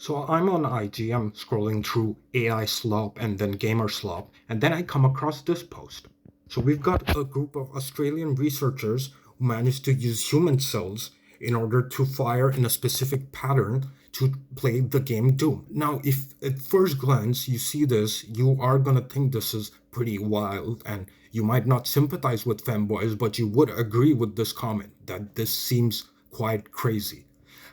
So I'm on IG, I'm scrolling through AI slop and then gamer slop, and then I come across this post. So we've got a group of Australian researchers who managed to use human cells in order to fire in a specific pattern to play the game Doom. Now, if at first glance you see this, you are gonna think this is pretty wild, and you might not sympathize with femboys, but you would agree with this comment that this seems quite crazy.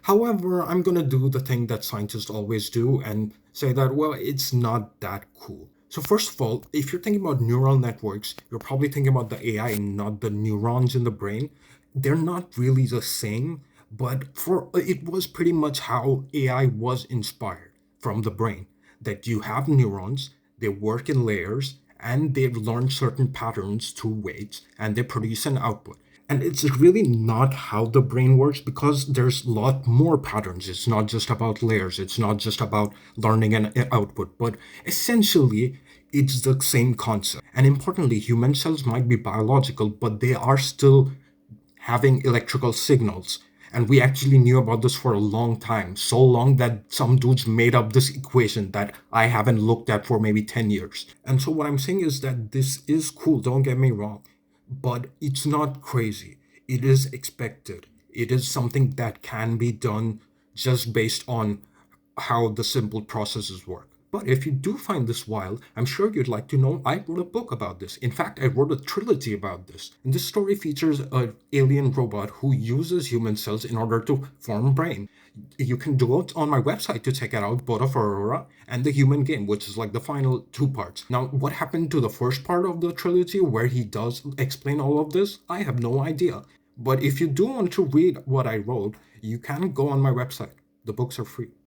However, I'm going to do the thing that scientists always do and say that, well, it's not that cool. So, first of all, if you're thinking about neural networks, you're probably thinking about the AI and not the neurons in the brain. They're not really the same, but for it was pretty much how AI was inspired from the brain. That you have neurons, they work in layers, and they've learned certain patterns through weights, and they produce an output. And it's really not how the brain works because there's a lot more patterns. It's not just about layers, it's not just about learning an output, but essentially, it's the same concept. And importantly, human cells might be biological, but they are still having electrical signals. And we actually knew about this for a long time, so long that some dudes made up this equation that I haven't looked at for maybe 10 years. And so, what I'm saying is that this is cool, don't get me wrong, but it's not crazy. It is expected. It is something that can be done just based on how the simple processes work. But if you do find this wild, I'm sure you'd like to know I wrote a book about this. In fact, I wrote a trilogy about this. And this story features an alien robot who uses human cells in order to form a brain. You can do it on my website to check it out, Boda for Aurora and The Human Game, which is like the final two parts. Now, what happened to the first part of the trilogy where he does explain all of this? I have no idea. But if you do want to read what I wrote, you can go on my website. The books are free.